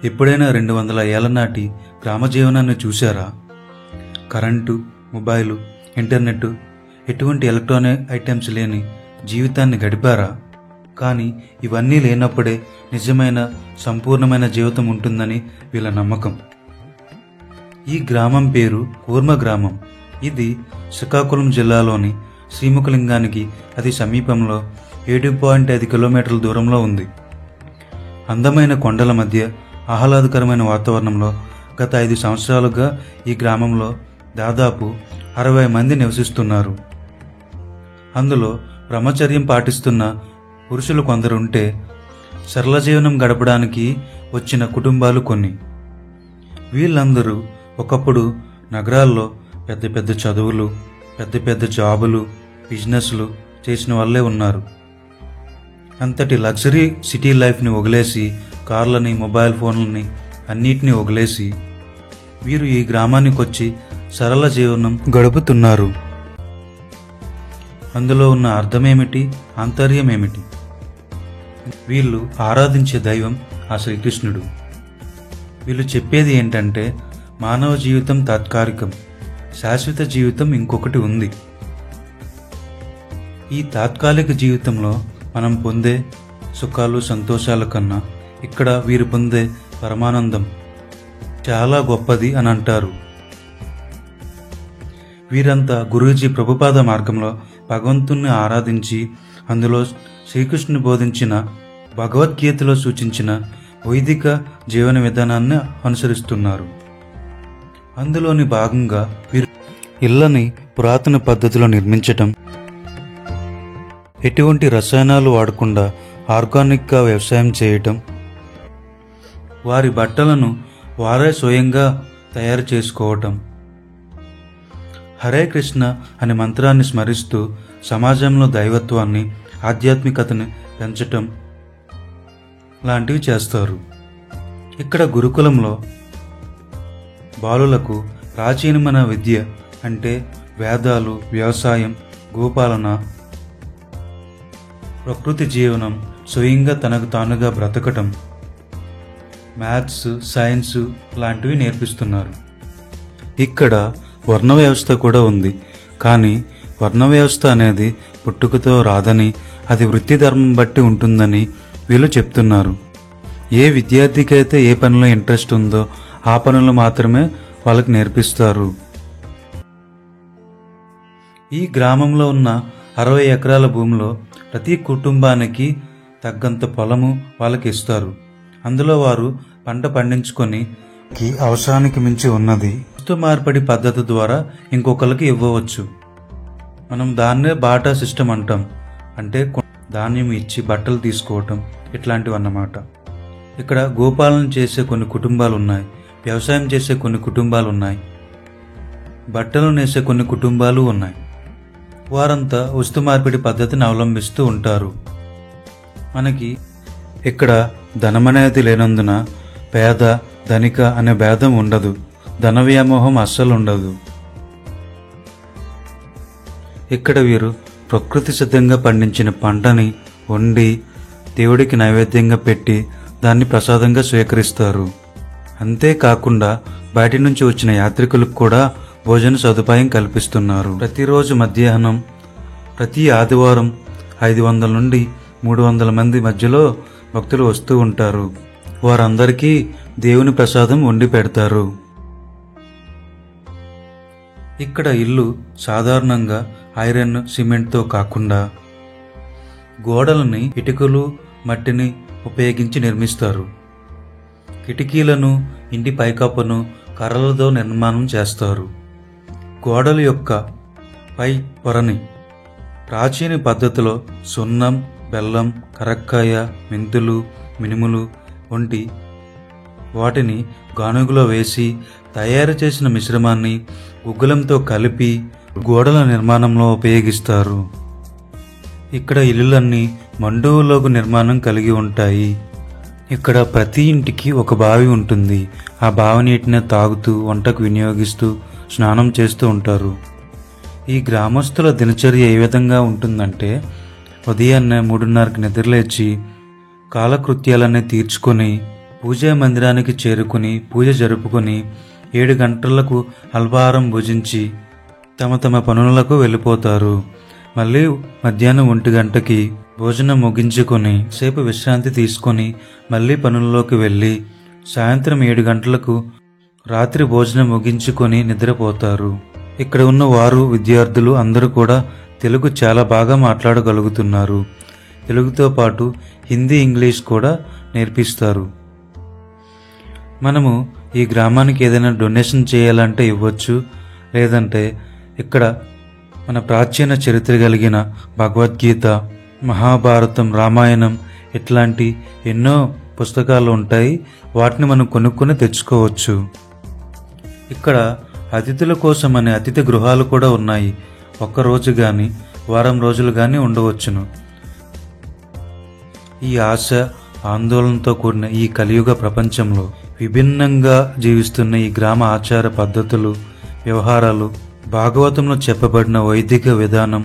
ఎప్పుడైనా 200 ఏళ్ల నాటి గ్రామ జీవనాన్ని చూశారా? కరెంటు, మొబైలు, ఇంటర్నెట్, ఎటువంటి ఎలక్ట్రానిక్ ఐటమ్స్ లేని జీవితాన్ని గడిపారా? కానీ ఇవన్నీ లేనప్పుడే నిజమైన సంపూర్ణమైన జీవితం ఉంటుందని వీళ్ళ నమ్మకం. ఈ గ్రామం పేరు కూర్మ గ్రామం. ఇది శ్రీకాకుళం జిల్లాలోని శ్రీముఖలింగానికి అతి సమీపంలో 7.5 కిలోమీటర్ల దూరంలో ఉంది. అందమైన కొండల మధ్య ఆహ్లాదకరమైన వాతావరణంలో గత 5 సంవత్సరాలుగా ఈ గ్రామంలో దాదాపు 60 మంది నివసిస్తున్నారు. అందులో బ్రహ్మచర్యం పాటిస్తున్న పురుషులు కొందరు ఉంటే సరళ జీవనం గడపడానికి వచ్చిన కుటుంబాలు కొన్ని. వీళ్ళందరూ ఒకప్పుడు నగరాల్లో పెద్ద పెద్ద చదువులు, పెద్ద పెద్ద జాబులు, బిజినెస్లు చేసిన వాళ్ళే ఉన్నారు. అంతటి లగ్జరీ సిటీ లైఫ్ని వదిలేసి, కార్లని, మొబైల్ ఫోన్లని అన్నిటినీ వదిలేసి వీరు ఈ గ్రామానికి వచ్చి సరళ జీవనం గడుపుతున్నారు. అందులో ఉన్న అర్థమేమిటి, ఆంతర్యమేమిటి? వీళ్ళు ఆరాధించే దైవం ఆ శ్రీకృష్ణుడు. వీళ్ళు చెప్పేది ఏంటంటే, మానవ జీవితం తాత్కాలికం, శాశ్వత జీవితం ఇంకొకటి ఉంది. ఈ తాత్కాలిక జీవితంలో మనం పొందే సుఖాలు, సంతోషాల కన్నా ఇక్కడ వీరు పొందే పరమానందం చాలా గొప్పది అని అంటారు. వీరంతా గురూజీ ప్రభుపాద మార్గంలో భగవంతుణ్ణి ఆరాధించి అందులో శ్రీకృష్ణుని బోధించిన, భగవద్గీతలో సూచించిన వైదిక జీవన విధానాన్ని అనుసరిస్తున్నారు. అందులోని భాగంగా వీరు ఇళ్ళని పురాతన పద్ధతిలో నిర్మించటం, ఎటువంటి రసాయనాలు వాడకుండా ఆర్గానిక్గా వ్యవసాయం చేయటం, వారి బట్టలను వారే స్వయంగా తయారు చేసుకోవటం, హరే కృష్ణ అనే మంత్రాన్ని స్మరిస్తూ సమాజంలో దైవత్వాన్ని, ఆధ్యాత్మికతని పెంచటం లాంటివి చేస్తారు. ఇక్కడ గురుకులంలో బాలులకు ప్రాచీనమైన విద్య అంటే వేదాలు, వ్యవసాయం, గోపాలన, ప్రకృతి జీవనం, స్వయంగా తనకు తానుగా బ్రతకటం, మ్యాథ్స్, సైన్స్ లాంటివి నేర్పిస్తున్నారు. ఇక్కడ వర్ణ వ్యవస్థ కూడా ఉంది. కానీ వర్ణ వ్యవస్థ అనేది పుట్టుకతో రాదని, అది వృత్తి ధర్మం బట్టి ఉంటుందని వీళ్ళు చెప్తున్నారు. ఏ విద్యార్థికి అయితే ఏ పనిలో ఇంట్రెస్ట్ ఉందో ఆ పనులు మాత్రమే వాళ్ళకి నేర్పిస్తారు. ఈ గ్రామంలో ఉన్న 60 ఎకరాల భూమిలో ప్రతి కుటుంబానికి తగ్గంత పొలము వాళ్ళకి ఇస్తారు. అందులో వారు పంట పండించుకొని అవసరానికి మించి ఉన్నది వస్తు మార్పిడి పద్ధతి ద్వారా ఇంకొకరికి ఇవ్వవచ్చు. మనం దాన్నే బాటా సిస్టమ్ అంటాం. అంటే ధాన్యం ఇచ్చి బట్టలు తీసుకోవటం, ఇట్లాంటివన్నమాట. ఇక్కడ గోపాలన చేసే కొన్ని కుటుంబాలు ఉన్నాయి, వ్యవసాయం చేసే కొన్ని కుటుంబాలు ఉన్నాయి, బట్టలు నేసే కొన్ని కుటుంబాలు ఉన్నాయి. వారంతా వస్తు మార్పిడి పద్ధతిని అవలంబిస్తూ ఉంటారు. మనకి ఇక్కడ ధనమనేది లేనందున పేద, ధనిక అనే భేదం ఉండదు. ధన వ్యామోహం అస్సలు ఉండదు. ఇక్కడ వీరు ప్రకృతి సిద్ధంగా పండించిన పంటని వండి దేవుడికి నైవేద్యంగా పెట్టి దాన్ని ప్రసాదంగా స్వీకరిస్తారు. అంతేకాకుండా బయటి నుంచి వచ్చిన యాత్రికులకు కూడా భోజన సదుపాయం కల్పిస్తున్నారు. ప్రతిరోజు మధ్యాహ్నం, ప్రతి ఆదివారం 500 నుండి 300 మంది మధ్యలో భక్తులు వస్తూ ఉంటారు. వారందరికీ దేవుని ప్రసాదం వండి పెడతారు. ఇక్కడ ఇల్లు సాధారణంగా ఐరన్, సిమెంట్తో కాకుండా గోడలని ఇటుకలు, మట్టిని ఉపయోగించి నిర్మిస్తారు. కిటికీలను, ఇంటి పైకప్పును కర్రలతో నిర్మాణం చేస్తారు. గోడల యొక్క పై పొరని ప్రాచీన పద్ధతిలో సున్నం, బెల్లం, కరక్కాయ, మెంతులు, మినుములు వంటి వాటిని గానుగులో వేసి తయారు చేసిన మిశ్రమాన్ని గుగ్గులంతో కలిపి గోడల నిర్మాణంలో ఉపయోగిస్తారు. ఇక్కడ ఇల్లులన్నీ మండువలోగు నిర్మాణం కలిగి ఉంటాయి. ఇక్కడ ప్రతి ఇంటికి ఒక బావి ఉంటుంది. ఆ బావి నీటిని తాగుతూ, వంటకు వినియోగిస్తూ, స్నానం చేస్తూ ఉంటారు. ఈ గ్రామస్తుల దినచర్య ఏ విధంగా ఉంటుందంటే, ఉదయాన్నే 3:30కి నిద్రలేచి కాలకృత్యాలన్నీ తీర్చుకొని పూజా మందిరానికి చేరుకుని పూజ జరుపుకొని 7 గంటలకు అల్పాహారం భుజించి తమ తమ పనులకు వెళ్ళిపోతారు. మళ్ళీ మధ్యాహ్నం 1 గంటకి భోజనం ముగించుకొని సేపు విశ్రాంతి తీసుకొని మళ్ళీ పనుల్లోకి వెళ్ళి సాయంత్రం 7 గంటలకు రాత్రి భోజనం ముగించుకొని నిద్రపోతారు. ఇక్కడ ఉన్న వారు విద్యార్థులు అందరూ కూడా తెలుగు చాలా బాగా మాట్లాడగలుగుతున్నారు. తెలుగుతో పాటు హిందీ, ఇంగ్లీష్ కూడా నేర్పిస్తారు. మనము ఈ గ్రామానికి ఏదైనా డొనేషన్ చేయాలంటే ఇవ్వచ్చు. లేదంటే ఇక్కడ మన ప్రాచీన చరిత్ర కలిగిన భగవద్గీత, మహాభారతం, రామాయణం ఇట్లాంటి ఎన్నో పుస్తకాలు ఉంటాయి. వాటిని మనం కొనుక్కొని తెచ్చుకోవచ్చు. ఇక్కడ అతిథుల కోసం అనే అతిథి గృహాలు కూడా ఉన్నాయి. ఒక్కరోజు కానీ వారం రోజులు కానీ ఉండవచ్చును. ఈ ఆశ ఆందోళనతో కూడిన ఈ కలియుగ ప్రపంచంలో విభిన్నంగా జీవిస్తున్న ఈ గ్రామ ఆచార పద్ధతులు, వ్యవహారాలు, భాగవతంలో చెప్పబడిన వైదిక విధానం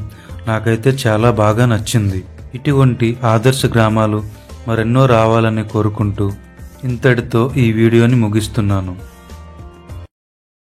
నాకైతే చాలా బాగా నచ్చింది. ఇటువంటి ఆదర్శ గ్రామాలు మరెన్నో రావాలని కోరుకుంటూ ఇంతటితో ఈ వీడియోని ముగిస్తున్నాను.